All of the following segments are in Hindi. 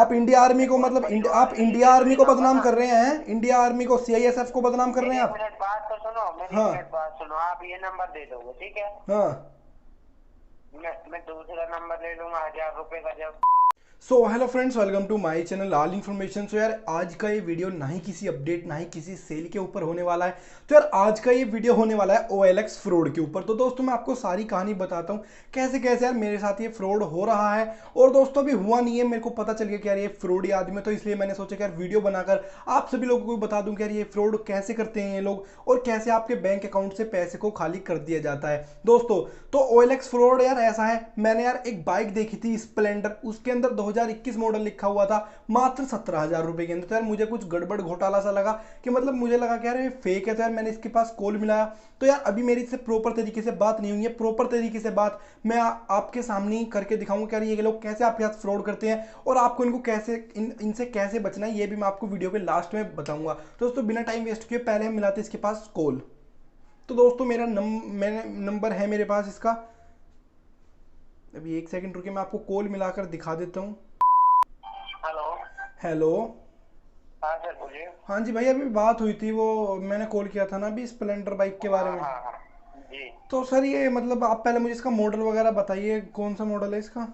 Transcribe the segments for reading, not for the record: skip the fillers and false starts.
आप इंडिया आर्मी को मतलब आप इंडिया आर्मी को बदनाम कर रहे हैं, इंडिया आर्मी को, सीआईएसएफ को बदनाम कर रहे मेरी हैं एक आप। मिनट बात तो सुनो, मेरी एक हाँ। मिनट बात सुनो। आप ये नंबर दे दोगे, ठीक है? हाँ। मैं दूसरा नंबर ले लूंगा 1000 रुपए का जब। So hello friends, welcome to my channel all information. So यार आज का ये वीडियो ना ही किसी अपडेट ना ही किसी सेल के ऊपर होने वाला है। तो यार आज का ये वीडियो होने वाला है OLX फ्रॉड के ऊपर। तो दोस्तों मैं आपको सारी कहानी बताता हूँ कैसे कैसे यार मेरे साथ ये फ्रॉड हो रहा है। और दोस्तों अभी हुआ नहीं है, मेरे को पता चल गया कि यार ये फ्रॉड ही आदमी है, तो इसलिए मैंने सोचा कि यार वीडियो बनाकर आप सभी लोगों को बता दूं कि यार ये फ्रॉड कैसे करते हैं ये लोग, और कैसे आपके बैंक अकाउंट से पैसे को खाली कर दिया जाता है। दोस्तों तो OLX फ्रॉड यार ऐसा है, मैंने यार एक बाइक देखी थी स्प्लेंडर, उसके अंदर 2021 मॉडल लिखा हुआ था, मात्र 17,000 रुपए के अंदर। तो यार मुझे कुछ गड़बड़ घोटाला सा लगा कि मतलब मुझे लगा कि यार ये फेक है। तो यार मैंने इसके पास कॉल मिलाया, तो यार अभी मेरी से प्रॉपर तरीके से बात नहीं हुई है। प्रॉपर तरीके से बात मैं आपके सामने ही करके दिखाऊंगा कि यार ये लोग कैसे आपके साथ फ्रॉड करते हैं, और आपको इनको कैसे इनसे कैसे बचना है ये भी मैं आपको वीडियो के लास्ट में बताऊंगा। तो दोस्तों बिना टाइम वेस्ट किए पहले हम मिलाते हैं इसके पास कॉल। तो दोस्तों मैंने नंबर है मेरे पास इसका। अभी एक सेकंड रुकिए, मैं आपको कॉल मिलाकर दिखा देता हूँ। हेलो। हेलो। हाँ सर, बोलिए। हाँ जी भाई, अभी बात हुई थी, वो मैंने कॉल किया था ना अभी स्प्लेंडर बाइक के बारे हाँ में। हाँ हाँ जी। तो सर ये मतलब आप पहले मुझे इसका मॉडल वगैरह बताइए, कौन सा मॉडल है इसका।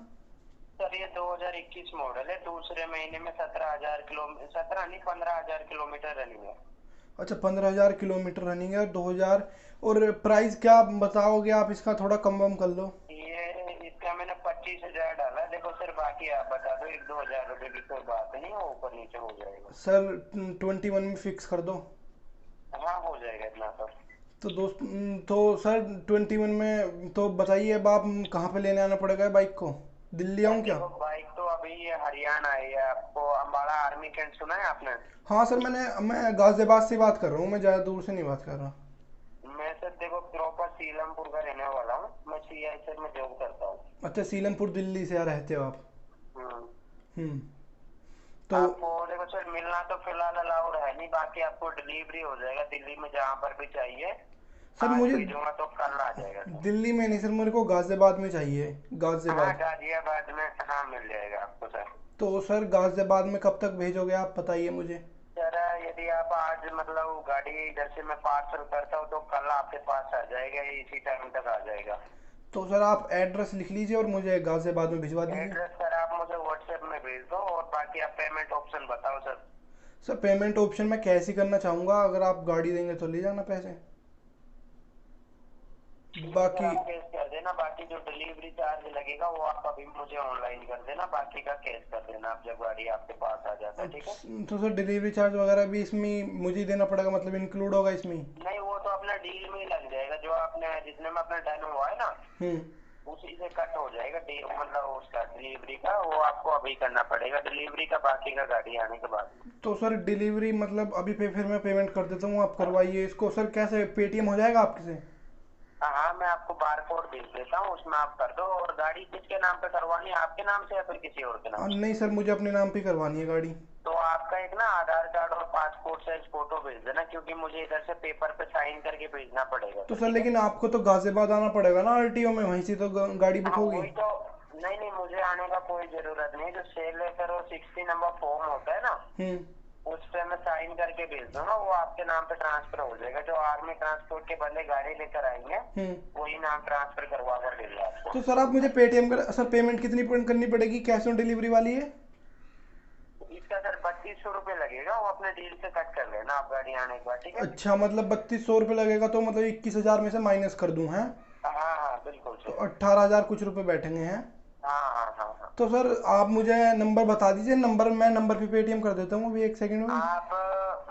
सर ये 2021 मॉडल है, दूसरे महीने में 17,000 किलो, 17 नहीं 15,000 किलोमीटर रनिंग है। अच्छा, 15,000 किलोमीटर रनिंग है, 2000। और प्राइस क्या बताओगे आप इसका, थोड़ा कम वम कर लो। ये इसका मैंने 25,000 डाला। देखो सर, बाकी आप बता दो, 1-2 हजार रुपए की कोई बात नहीं है, ऊपर नीचे हो जाएगा। सर 21 में फिक्स कर दो। हाँ, हो जाएगा इतना तो। तो तो सर 21 में तो बताइए अब आप कहाँ पे लेने आना पड़ेगा बाइक को, दिल्ली सर आऊँ क्या। देखो, बाइक तो अभी ये हरियाणा है। ये आपको अम्बाला आर्मी कैंट सुना है आपने? हाँ सर, मैं गाजियाबाद से बात कर रहा हूँ, मैं ज़्यादा दूर से नहीं बात कर रहा। मैं सर देखो प्रॉपर सीलमपुर का रहने वाला हूँ। मैं CISF में जॉब करता हूँ। अच्छा, सीलमपुर दिल्ली से यहाँ रहते हो आप। हम्म। हम्म। तो आपको देखो सर, मिलना तो फिलहाल अलाउड है नहीं, बाकी आपको डिलीवरी हो जाएगा दिल्ली में जहाँ पर भी चाहिए। सर आज मुझे भेजूंगा तो कल आ जाएगा सर। दिल्ली में नहीं सर, मेरे को गाजियाबाद में चाहिए, हाँ, गाजियाबाद। गाजियाबाद में हाँ मिल जाएगा आपको सर। तो सर गाजियाबाद में कब तक भेजोगे आप बताइए मुझे। सर यदि आप आज मतलब गाड़ी इधर से मैं पार्सल करता हूँ तो कल आपके पास आ जाएगा, ये इसी टाइम तक आ जाएगा। तो सर आप एड्रेस लिख लीजिए और मुझे गाजियाबाद में भिजवा दीजिए। एड्रेस सर आप मुझे व्हाट्सएप में भेज दो, और बाकी आप पेमेंट ऑप्शन बताओ सर। सर पेमेंट ऑप्शन मैं कैसे करना चाहूँगा, अगर आप गाड़ी देंगे तो ले जाना पैसे, ठीक है सर, बाकी। आप कैश कर देना। बाकी जो डिलीवरी चार्ज लगेगा वो आप अभी मुझे ऑनलाइन कर देना, बाकी का कैश कर देना आप जब गाड़ी आपके पास आ जाता है, ठीक है? तो सर डिलीवरी चार्ज वगैरह भी इसमें मुझे ही देना पड़ेगा, मतलब इंक्लूड होगा इसमें ही? नहीं, वो तो अपना डील में ही लग जाएगा, जो आपने जितने में अपना डन हुआ है ना, हम्म। उसी से कट हो जाएगा डील, मतलब उसका डिलीवरी का वो आपको अभी करना पड़ेगा, डिलीवरी का बाकी का गाड़ी आने के बाद। तो सर डिलीवरी मतलब अभी पे फिर मैं पेमेंट कर देता हूँ, आप करवाइए इसको। सर कैसे, पेटीएम हो जाएगा आपके से? हाँ हाँ, मैं आपको बार कोड भेज देता हूँ, उसमें आप कर दो। और गाड़ी किसके नाम पे करवानी है, आपके नाम से या फिर किसी और के नाम से? नहीं सर, मुझे अपने नाम पे करवानी है गाड़ी। तो आपका एक ना आधार कार्ड और पासपोर्ट साइज फोटो भेज देना, क्योंकि मुझे इधर से पेपर पे साइन करके भेजना पड़ेगा तो सर, सर ठीक है? लेकिन आपको तो गाजियाबाद आना पड़ेगा ना आरटीओ में, वहीं से तो गाड़ी बुक हाँ होगी। वही तो। नहीं नहीं, मुझे आने का कोई जरूरत नहीं। जो सेल लेकर और 60 नंबर फॉर्म होता है ना, हम्म। उस पे मैं साइन करके भेज दूंगा, वो आपके नाम पे ट्रांसफर हो जाएगा। जो आर्मी ट्रांसपोर्ट के बंदे गाड़ी लेकर आएंगे हम्म। वही नाम ट्रांसफर करवा कर देंगे आपको। तो सर आप मुझे पेटीएम कर, सर पेमेंट कितनी करनी पड़ेगी, कैश ऑन डिलीवरी वाली है? इसका सर 3200 रुपये लगेगा, वो अपने डील से कट कर लेना आप गाड़ी आने के बाद, ठीक है? अच्छा, मतलब 3200 रुपये लगेगा, तो मतलब 21,000 में से माइनस कर दूं हैं? हाँ हाँ बिल्कुल तो सर। 18,000 कुछ रुपए बैठेंगे हैं। हाँ हाँ हाँ हाँ। तो सर आप मुझे नंबर बता दीजिए, नंबर मैं नंबर पे पेटीएम कर देता हूँ अभी एक सेकंड में। आप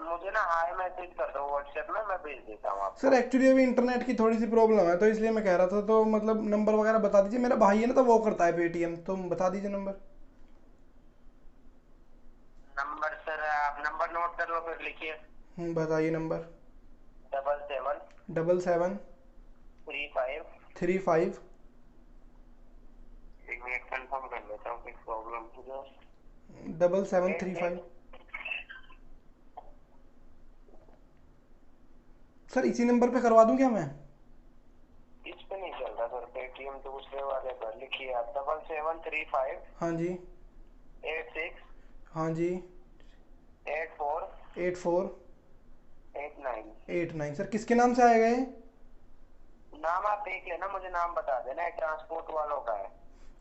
मुझे ना हाई मैसेज कर दो व्हाट्सएप में, मैं भेज देता हूँ सर आपको। एक्चुअली अभी इंटरनेट की थोड़ी सी प्रॉब्लम है, तो इसलिए मैं कह रहा था, तो मतलब नंबर वगैरह बता दीजिए, मेरा भाई है ना तो वो करता है पेटीएम, तो बता दीजिए नंबर। नंबर सर आप नंबर नोट कर लो, फिर लिखिए। बताइए नंबर। 77 77 35। 35। एक मिनट कंफर्म कर लेता हूँ, कुछ प्रॉब्लम हो जाए। 7735। सर इसी नंबर पे करवा दूं क्या मैं? इस पे नहीं चल रहा सर, दूसरे वाले पर लिखिए आप। 7735हाँ जी। 86 हाँ जी। 84 84 89। 89 सर किसके नाम से आएगा ये? नाम आप देख लेना, मुझे नाम बता देना, ट्रांसपोर्ट वालों का है।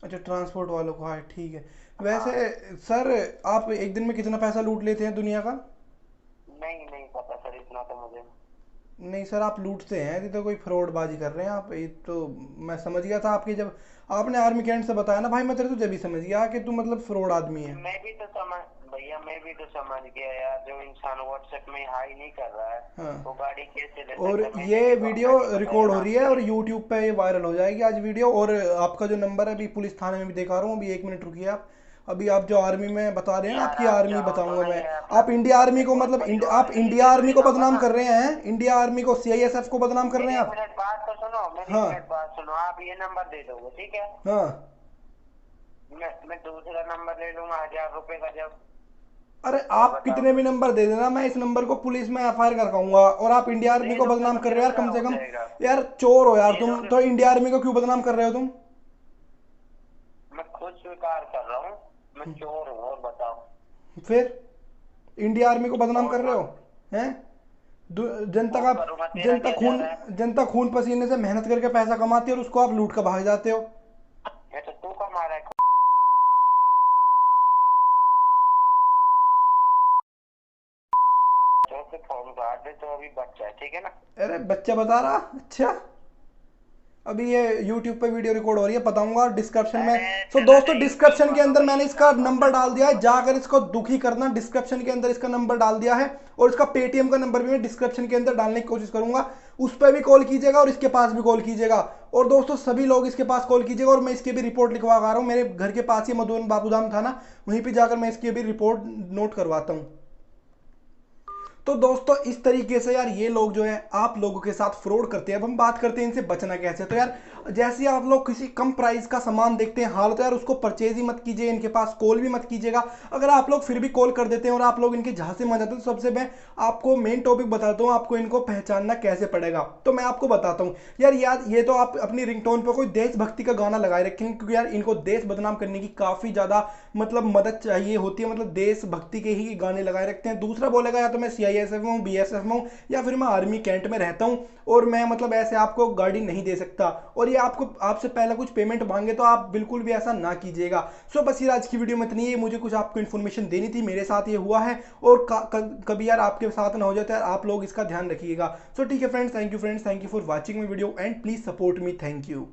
अच्छा ट्रांसपोर्ट वालों को है, ठीक है। वैसे हाँ। सर आप एक दिन में कितना पैसा लूट लेते हैं दुनिया का? नहीं नहीं पता सर, इतना तो मुझे। नहीं सर आप लूटते हैं, ये तो कोई फ्रॉडबाजी कर रहे हैं आप, ये तो मैं समझ गया था आपके, जब आपने आर्मी कैंट से बताया ना भाई, मैं तेरे तो जब ही समझ गया कि तू मतलब फ्रॉड आदमी है। मैं भी तो समझ भैया, मैं भी तो समझ गया यार, जो इंसान व्हाट्सएप में हाई नहीं कर रहा है हाँ। वो गाड़ी कैसे ले और सकता है? मैंने ये भी तो वीडियो अपना नहीं बताया रिकॉर्ड ना हो रही है आपको। और यूट्यूब पे ये वायरल हो जाएगी आज वीडियो, और आपका जो नंबर है अभी पुलिस थाने में भी दिखा रहा हूँ, अभी 1 मिनट रुकिए आप। अभी आप जो आर्मी में बता रहे हैं ना, यार आपकी आप आर्मी चाहो तो बताऊंगा ना मैं। ये अपना आप इंडिया आर्मी अपने को पूरे मतलब परिवार आप के लिए इंडिया दे आर्मी को देना होगा बदनाम ना। कर रहे हैं, इंडिया आर्मी को, सीआईएसएफ को बदनाम कर रहे मेरी हैं एक आप। मिनट बात तो सुनो, मेरी एक हाँ। मिनट बात सुनो, आप ये नंबर दे दोगे ठीक है? हाँ। मैं दूसरा नंबर ले लूंगा 1000 रुपए का जब। अरे और आप बताओ। कितने भी नंबर दे देना, मैं इस नंबर को पुलिस में एफआईआर करवाऊंगा, और आप इंडिया आर्मी दे को दोगे बदनाम तो कर रहे फिर हो यार, क्या कम से हो कम। जाएगा? यार चोर हो यार दे तुम दोगे? तो, इंडिया आर्मी को क्यों बदनाम कर रहे हो तुम? मैं खुद स्वीकार कर रहा हूँ, मैं चोर हूँ, और बताओ। फिर इंडिया आर्मी को बदनाम और कर रहे हो, हैं? जनता और का, करूँगा, तेरा जनता क्या जा खून, रहा है? जनता खून पसीने से मेहनत करके पैसा कमाती है और उसको आप लूट कर भाग जाते हो। ये तो तू कमा रहा है। तो फोन काट दे, तो अभी बच्चा है ठीक है ना? अरे बच्चा बता रहा, अच्छा। अभी ये YouTube पे वीडियो रिकॉर्ड हो रही है, बताऊंगा डिस्क्रिप्शन में। अरे सो तेरा दोस्तों नहीं, पुलिस डिस्क्रिप्शन के वालों अंदर का मैंने यही इसका काम होता नंबर है, डाल पुलिस दिया है, वालों जाकर इसको दुखी करना। डिस्क्रिप्शन के अंदर इसका नंबर डाल दिया है, और इसका पेटीएम का नंबर भी मैं डिस्क्रिप्शन के अंदर डालने की कोशिश करूंगा। उस पर भी कॉल कीजिएगा और इसके पास भी कॉल कीजिएगा। और दोस्तों सभी लोग इसके पास कॉल कीजिएगा, और मैं इसकी भी रिपोर्ट लिखवा रहा हूँ, मेरे घर के पास ही मधुबन बाबूधाम था ना, वहीं पर जाकर मैं इसकी भी रिपोर्ट नोट करवाता हूँ। तो दोस्तों इस तरीके से यार ये लोग जो है आप लोगों के साथ फ्रॉड करते हैं। अब हम बात करते हैं इनसे बचना कैसे। तो यार जैसे ही आप लोग किसी कम प्राइस का सामान देखते हैं, हाल तो यार उसको परचेज ही मत कीजिए, इनके पास कॉल भी मत कीजिएगा। अगर आप लोग फिर भी कॉल कर देते हैं और आप लोग इनके झांसे में आ जाते हैं, तो सबसे मैं आपको मेन टॉपिक बताता हूँ, आपको इनको पहचानना कैसे पड़ेगा। तो मैं आपको बताता हूँ यार ये तो आप अपनी रिंगटोन पर कोई देशभक्ति का गाना लगाए रखेंगे, क्योंकि यार इनको देश बदनाम करने की काफी ज्यादा मतलब मदद चाहिए होती है, मतलब देशभक्ति के ही गाने लगाए रखते हैं। दूसरा बोलेगा या तो मैं सीआईएसएफ में हूँ, बीएसएफ में हूँ, या फिर मैं आर्मी कैंट में रहता हूँ, और मैं मतलब ऐसे आपको गाड़ी नहीं दे सकता, और ये आपको आपसे पहले कुछ पेमेंट मांगे, तो आप बिल्कुल भी ऐसा ना कीजिएगा। सो बस ये आज की वीडियो में इतनी है, मुझे कुछ आपको इन्फॉर्मेशन देनी थी, मेरे साथ ये हुआ है, और कभी यार आपके साथ ना हो जाए, तो यार आप लोग इसका ध्यान रखिएगा। सो ठीक है friends, thank you for watching my video, and please support me, thank you.